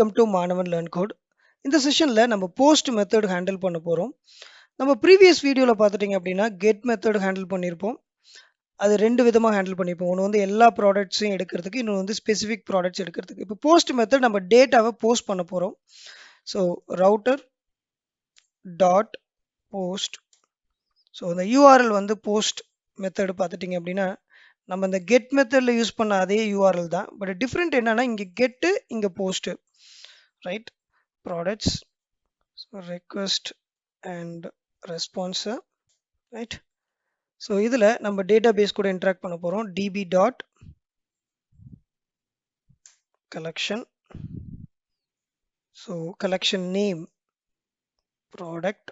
Welcome to மாணவன் learn code. இந்த செஷன்ல நம்ம போஸ்ட் மெத்தட் ஹேண்டில் பண்ண போறோம். நம்ம ப்ரீவியஸ் வீடியோல பார்த்துட்டீங்க அப்படின்னா கெட் மெத்தட் ஹேண்டில் பண்ணியிருப்போம். அது ரெண்டு விதமா ஹேண்டில் பண்ணியிருப்போம். ஒன்று வந்து எல்லா ப்ராடக்ட்ஸையும் எடுக்கிறதுக்கு, இன்னொன்று வந்து ஸ்பெசிஃபிக் ப்ராடக்ட்ஸ் எடுக்கிறதுக்கு. இப்போ போஸ்ட் மெத்தட் நம்ம டேட்டாவை போஸ்ட் பண்ண போறோம். So router dot post. So இந்த யூஆர்எல் வந்து போஸ்ட் மெத்தட் பார்த்துட்டீங்க அப்படின்னா நம்ம இந்த கெட் மெத்தடில் யூஸ் பண்ண அதே யூஆர்எல் தான். பட் டிஃப்ரெண்ட் என்னன்னா இங்கே கெட்டு இங்கே post, right? Products request and response, right? So இதுல நம்ம database கூட interact பண்ண போறோம். db dot collection. So collection name product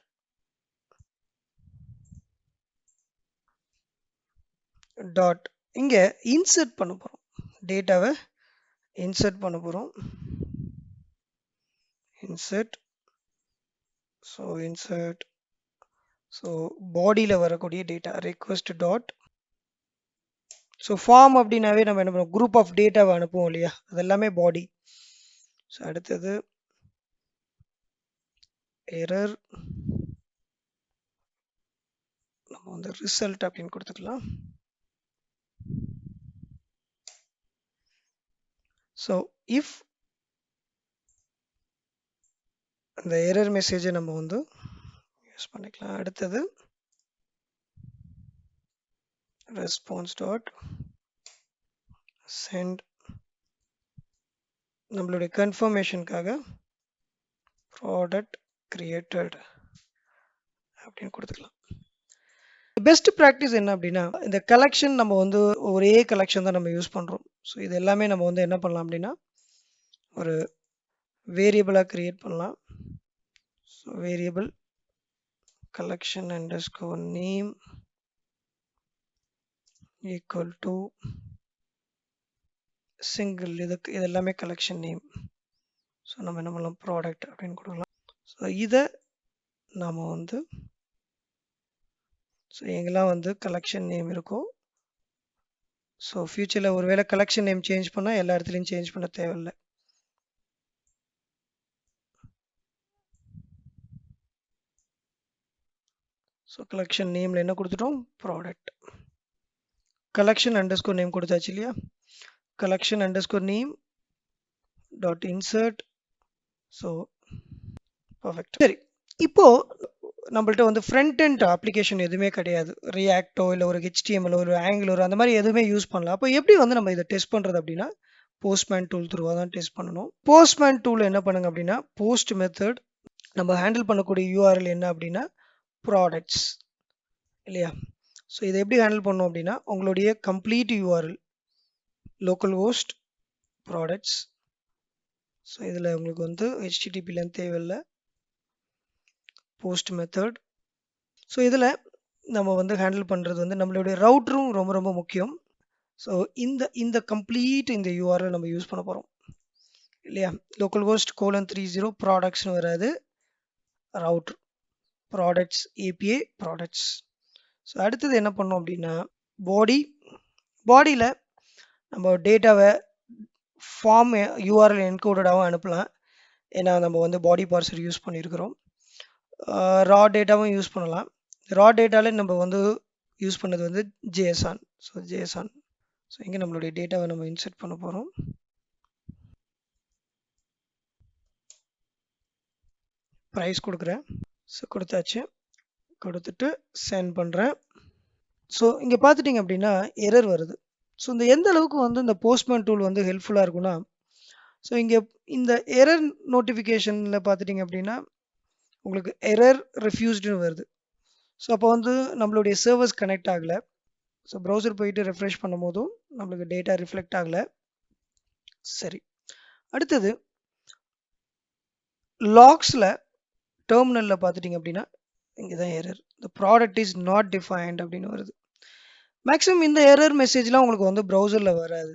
dot இங்க insert பண்ண போறோம். டேட்டாவை insert பண்ண போறோம். insert. So insert. So bodyல வரக்கூடிய data request dot. So form அப்படினாவே நம்ம என்ன பண்ணுவோம், group of dataவை அனுப்புவோம் இல்லையா, அது எல்லாமே body. So அடுத்தது error, நம்ம வந்து result அப்படின்னு கொடுத்துக்கலாம். So if அந்த எரர் மெசேஜை நம்ம வந்து யூஸ் பண்ணிக்கலாம். அடுத்தது ரெஸ்பான்ஸ் டாட் சென்ட், நம்மளுடைய கன்ஃபர்மேஷனுக்காக ப்ராடக்ட் கிரியேட்டட் அப்படின்னு கொடுத்துக்கலாம். பெஸ்ட் ப்ராக்டிஸ் என்ன அப்படின்னா, இந்த கலெக்ஷன் நம்ம வந்து ஒரே கலெக்ஷன் தான் நம்ம யூஸ் பண்ணுறோம். ஸோ இது எல்லாமே நம்ம வந்து என்ன பண்ணலாம் அப்படின்னா ஒரு வேரியபிளாக கிரியேட் பண்ணலாம். So variable collection underscore name equal to single, இது எல்லாமே collection name. ஸோ நம்ம என்ன பண்ணலாம், ப்ராடக்ட் அப்படின்னு கொடுக்கலாம். ஸோ இதை நாம் வந்து ஸோ எங்கெல்லாம் வந்து கலெக்ஷன் நேம் இருக்கும், ஸோ ஃபியூச்சரில் ஒருவேளை கலெக்ஷன் நேம் சேஞ்ச் பண்ணால் எல்லா இடத்துலையும் சேஞ்ச் பண்ண தேவையில்லை. ஸோ கலெக்ஷன் நேமில் என்ன கொடுத்துட்டோம், ப்ராடக்ட். கலெக்ஷன் அண்டர்ஸ்கோர் நேம் கொடுத்தாச்சு இல்லையா, collection underscore name dot insert. So perfect. சரி, இப்போ நம்மள்ட்ட வந்து ஃப்ரண்ட் எண்ட் அப்ளிகேஷன் எதுவுமே கிடையாது. ரியாக்டோ இல்லை ஒரு HTML ஒரு ஆங்குலர் அந்த மாதிரி எதுவுமே யூஸ் பண்ணலாம். அப்போ எப்படி வந்து நம்ம இதை டெஸ்ட் பண்ணுறது அப்படின்னா போஸ்ட்மேன் டூல் த்ரூவாக தான் டெஸ்ட் பண்ணணும். போஸ்ட்மேன் டூல் என்ன பண்ணுங்க அப்படின்னா போஸ்ட் மெத்தட் நம்ம ஹேண்டில் பண்ணக்கூடிய யூஆர்எல் என்ன அப்படின்னா ப்ராடக்ட்ஸ் இல்லையா. ஸோ இதை எப்படி ஹேண்டில் பண்ணணும் அப்படின்னா உங்களுடைய complete URL local host products. So இதில் உங்களுக்கு வந்து HTTPலாம் தேவையில்லை, போஸ்ட் மெத்தட். ஸோ இதில் நம்ம வந்து ஹேண்டில் பண்ணுறது வந்து நம்மளுடைய ரவுட்டரும் ரொம்ப ரொம்ப முக்கியம். ஸோ இந்த கம்ப்ளீட் இந்த யூஆர்எல் நம்ம யூஸ் பண்ண போகிறோம் இல்லையா. லோக்கல் ஹோஸ்ட் :30 ப்ராடக்ட்ஸ்னு வராது, router products API products. So அடுத்தது என்ன பண்ணோம் அப்படின்னா பாடியில் நம்ம டேட்டாவை ஃபார்ம் யூஆர்எல் என்கோடடாகவும் அனுப்பலாம். ஏன்னா நம்ம வந்து பாடி பார்சர் யூஸ் பண்ணியிருக்கிறோம். ரா டேட்டாவும் யூஸ் பண்ணலாம். ரா டேட்டாவில் நம்ம வந்து யூஸ் பண்ணது வந்து JSON. So JSON. ஸோ இங்கே நம்மளுடைய டேட்டாவை நம்ம இன்சர்ட் பண்ண போகிறோம். ப்ரைஸ் கொடுக்குறேன். ஸோ கொடுத்தாச்சு, கொடுத்துட்டு சென்ட் பண்ணுறேன். ஸோ இங்கே பார்த்துட்டிங்க அப்படின்னா எரர் வருது. ஸோ இந்த எந்த அளவுக்கு வந்து இந்த போஸ்ட்மேன் டூல் வந்து ஹெல்ப்ஃபுல்லாக இருக்குன்னா, ஸோ இங்கே இந்த எரர் நோட்டிஃபிகேஷனில் பார்த்துட்டிங்க அப்படின்னா உங்களுக்கு எரர் ரெஃப்யூஸ்டுன்னு வருது. ஸோ அப்போ வந்து நம்மளுடைய சர்வர்ஸ் கனெக்ட் ஆகலை. ஸோ ப்ரௌசர் போயிட்டு ரெஃப்ரெஷ் பண்ணும் போதும் நம்மளுக்கு டேட்டா ரிஃப்ளெக்ட் ஆகலை. சரி, அடுத்தது லாக்ஸில் டெர்மினலில் பார்த்துட்டிங்க அப்படின்னா இங்கே தான் error, the product is not defined அப்படின்னு வருது. மேக்ஸிமம் இந்த எரர் மெசேஜ்லாம் உங்களுக்கு வந்து ப்ரௌசரில் வராது.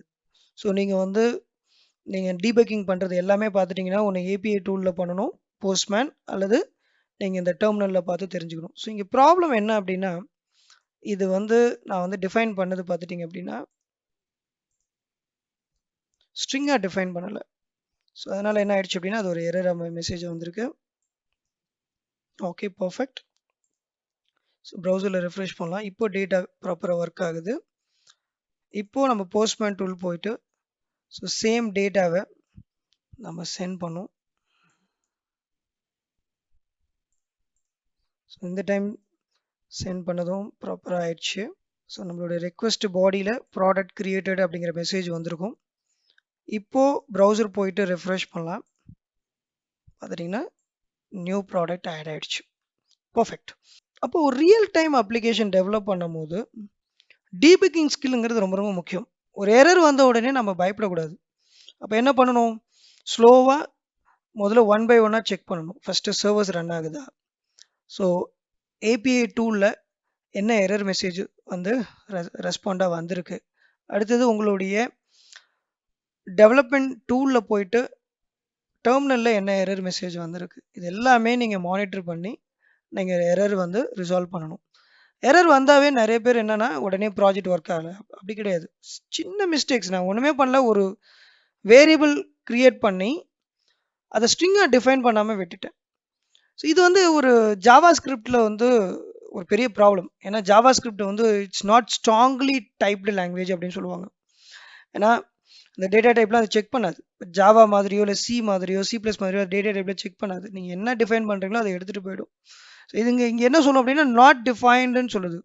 ஸோ நீங்கள் டீபக்கிங் பண்ணுறது எல்லாமே பார்த்துட்டிங்கன்னா ஒன்று API டூலில் பண்ணணும், போஸ்ட்மேன், அல்லது நீங்கள் இந்த டெர்மினலில் பார்த்து தெரிஞ்சுக்கணும். ஸோ இங்கே ப்ராப்ளம் என்ன அப்படின்னா இது வந்து நான் வந்து டிஃபைன் பண்ணது பார்த்துட்டிங்க அப்படின்னா ஸ்ட்ரிங்காக டிஃபைன் பண்ணலை. ஸோ அதனால் என்ன ஆயிடுச்சு அப்படின்னா அது ஒரு எரர் மெசேஜ் வந்திருக்கு. Okay, perfect. ஸோ ப்ரௌசரில் ரெஃப்ரெஷ் பண்ணலாம். இப்போ டேட்டா ப்ராப்பராக ஒர்க் ஆகுது. இப்போ நம்ம போஸ்ட்மேன் டூல் போயிட்டு ஸோ சேம் டேட்டாவை நம்ம சென்ட் பண்ணோம். ஸோ இந்த டைம் சென்ட் பண்ணதும் ப்ராப்பராக ஆயிடுச்சு. ஸோ நம்மளுடைய ரெக்வெஸ்ட் பாடியில் ப்ராடக்ட் கிரியேட்டட் அப்படிங்கிற மெசேஜ் வந்திருக்கும். இப்போது ப்ரௌசர் போயிட்டு ரெஃப்ரெஷ் பண்ணலாம். பார்த்துட்டிங்கன்னா நியூ ப்ராடக்ட் ஆட் ஆகிடுச்சு. பர்ஃபெக்ட். அப்போ ஒரு ரியல் டைம் அப்ளிகேஷன் டெவலப் பண்ணும் போது டீபக்கிங் ஸ்கில்லுங்கிறது ரொம்ப ரொம்ப முக்கியம். ஒரு எரர் வந்த உடனே நம்ம பயப்படக்கூடாது. அப்போ என்ன பண்ணணும்? ஸ்லோவாக முதல்ல 1 by 1 செக் பண்ணணும். ஃபஸ்ட்டு சர்வர்ஸ் ரன் ஆகுதா, ஸோ ஏபிஐ டூலில் என்ன எரர் மெசேஜ் வந்து ரெஸ்பாண்டாக வந்திருக்கு. அடுத்தது உங்களுடைய டெவலப்மெண்ட் டூலில் போயிட்டு டெர்மினலில் என்ன எரர் மெசேஜ் வந்திருக்கு. இது எல்லாமே நீங்கள் மானிட்டர் பண்ணி நீங்கள் எரர் வந்து ரிசால்வ் பண்ணணும். எரர் வந்தாவே நிறைய பேர் என்னன்னா உடனே ப்ராஜெக்ட் ஒர்க் ஆகலை. அப்படி கிடையாது. சின்ன மிஸ்டேக்ஸ், நான் ஒன்றுமே பண்ணல, ஒரு வேரியபிள் கிரியேட் பண்ணி அதை ஸ்ட்ரிங்காக டிஃபைன் பண்ணாமல் விட்டுட்டேன். ஸோ இது வந்து ஒரு ஜாவா ஸ்கிரிப்டில் வந்து ஒரு பெரிய ப்ராப்ளம். ஏன்னா ஜாவா ஸ்கிரிப்ட் வந்து it's not strongly typed language அப்படின்னு சொல்லுவாங்க. ஏன்னா இந்த டேட்டா டைப்லாம் அதை செக் பண்ணாது. ஜாவா மாதிரியோ இல்லை சி மாதிரியோ சி ப்ளஸ் மாதிரியோ டேட்டா டைப்பில் செக் பண்ணாது. நீங்கள் என்ன டிஃபைன் பண்ணுறீங்களோ அதை எடுத்துகிட்டு போயிடும். ஸோ இங்கே என்ன சொல்லும் அப்படின்னா நாட் டிஃபைன்டுன்னு சொல்லுது.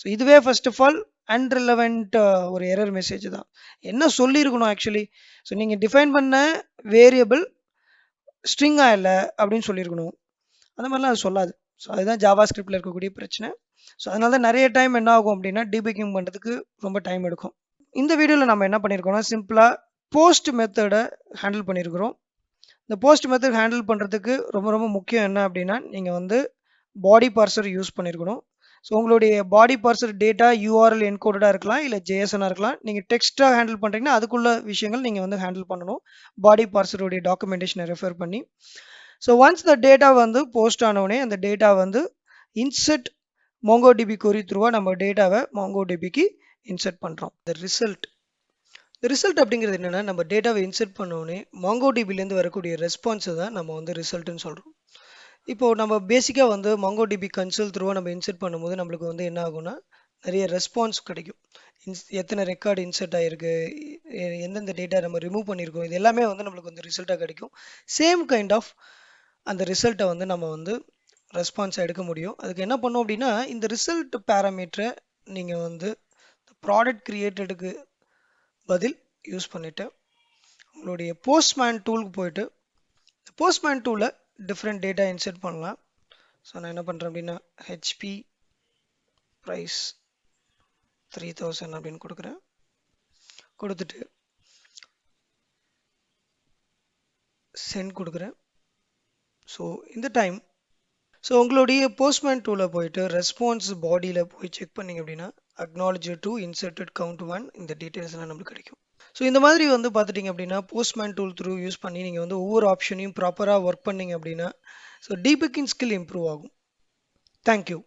ஸோ இதுவே ஃபர்ஸ்ட் ஆஃப் ஆல் அன்ரிலவெண்ட் ஒரு எரர் மெசேஜ் தான். என்ன சொல்லியிருக்கணும் ஆக்சுவலி? ஸோ நீங்கள் டிஃபைன் பண்ண வேரியபிள் ஸ்ட்ரிங்காக இல்லை அப்படின்னு சொல்லியிருக்கணும். அந்த மாதிரிலாம் அது சொல்லாது. ஸோ அதுதான் ஜாவா ஸ்கிரிப்டில் இருக்கக்கூடிய பிரச்சனை. ஸோ அதனால தான் நிறைய டைம் என்ன ஆகும் அப்படின்னா டீபக்கிங் பண்ணுறதுக்கு ரொம்ப டைம் எடுக்கும். இந்த வீடியோவில் நம்ம என்ன பண்ணியிருக்கோம்னா சிம்பிளாக போஸ்ட் மெத்தடை ஹேண்டில் பண்ணியிருக்கிறோம். இந்த போஸ்ட் மெத்தட் ஹேண்டில் பண்ணுறதுக்கு ரொம்ப ரொம்ப முக்கியம் என்ன அப்படின்னா நீங்கள் வந்து பாடி பார்சர் யூஸ் பண்ணியிருக்கணும். ஸோ உங்களுடைய பாடி பார்சர் டேட்டா யூஆர்எல் என்கோடடாக இருக்கலாம், இல்லை ஜேஎஸ்என்னாக இருக்கலாம். நீங்கள் டெக்ஸ்ட்டாக ஹேண்டில் பண்ணுறீங்கன்னா அதுக்குள்ள விஷயங்கள் நீங்கள் வந்து ஹேண்டில் பண்ணணும் பாடி பார்சருடைய டாக்குமெண்டேஷனை ரெஃபர் பண்ணி. ஸோ ஒன்ஸ் த டேட்டா வந்து போஸ்ட் ஆனவுடனே அந்த டேட்டா வந்து இன்செர்ட் MongoDB query த்ரூவாக நம்ம டேட்டாவை MongoDBக்கு இன்செர்ட் பண்ணுறோம். இந்த ரிசல்ட் அப்படிங்கிறது என்னென்னா நம்ம டேட்டாவை இன்செர்ட் பண்ணோடனே MongoDBலேருந்து வரக்கூடிய ரெஸ்பான்ஸை தான் நம்ம வந்து ரிசல்ட்டுன்னு சொல்கிறோம். இப்போது நம்ம பேசிக்காக வந்து MongoDB கன்சோல் த்ரூவாக நம்ம இன்செர்ட் பண்ணும்போது நம்மளுக்கு வந்து என்ன ஆகும்னா நிறைய ரெஸ்பான்ஸ் கிடைக்கும். எத்தனை ரெக்கார்டு இன்செர்ட் ஆகிருக்கு, எந்தெந்த டேட்டா நம்ம ரிமூவ் பண்ணியிருக்கோம், இது எல்லாமே வந்து நம்மளுக்கு வந்து ரிசல்ட்டாக கிடைக்கும். சேம் கைண்ட் ஆஃப் அந்த ரிசல்ட்டை வந்து நம்ம வந்து ரெஸ்பான்ஸை எடுக்க முடியும். அதுக்கு என்ன பண்ணோம் அப்படின்னா இந்த ரிசல்ட் பேராமீட்டரை நீங்கள் வந்து ப்ராடக்ட் கிரியேட்டடுக்கு பதில் யூஸ் பண்ணிவிட்டு உங்களுடைய போஸ்ட்மேன் டூலுக்கு போயிட்டு போஸ்ட்மேன் டூலில் டிஃப்ரெண்ட் டேட்டா இன்செர்ட் பண்ணலாம். ஸோ நான் என்ன பண்ணுறேன் அப்படின்னா ஹெச்பி ப்ரைஸ் 3000 அப்படின்னு கொடுக்குறேன். கொடுத்துட்டு சென்ட் கொடுக்குறேன். ஸோ இந்த டைம் ஸோ உங்களுடைய போஸ்ட்மேன் டூலில் போயிட்டு ரெஸ்பான்ஸ் பாடியில் போய் செக் பண்ணிங்க அப்படின்னா அக்னாலஜ் டு இன்சர்டட் கவுண்ட் 1 இந்த டீட்டெயில்ஸ்லாம் நம்மளுக்கு கிடைக்கும். ஸோ இந்த மாதிரி வந்து பார்த்துட்டிங்க அப்படின்னா போஸ்ட்மேன் டூல் த்ரூ யூஸ் பண்ணி நீங்கள் வந்து ஒவ்வொரு ஆப்ஷனையும் ப்ராப்பராக ஒர்க் பண்ணிங்க அப்படின்னா ஸோ டீபக்கிங் ஸ்கில் இம்ப்ரூவ் ஆகும். தேங்க்யூ.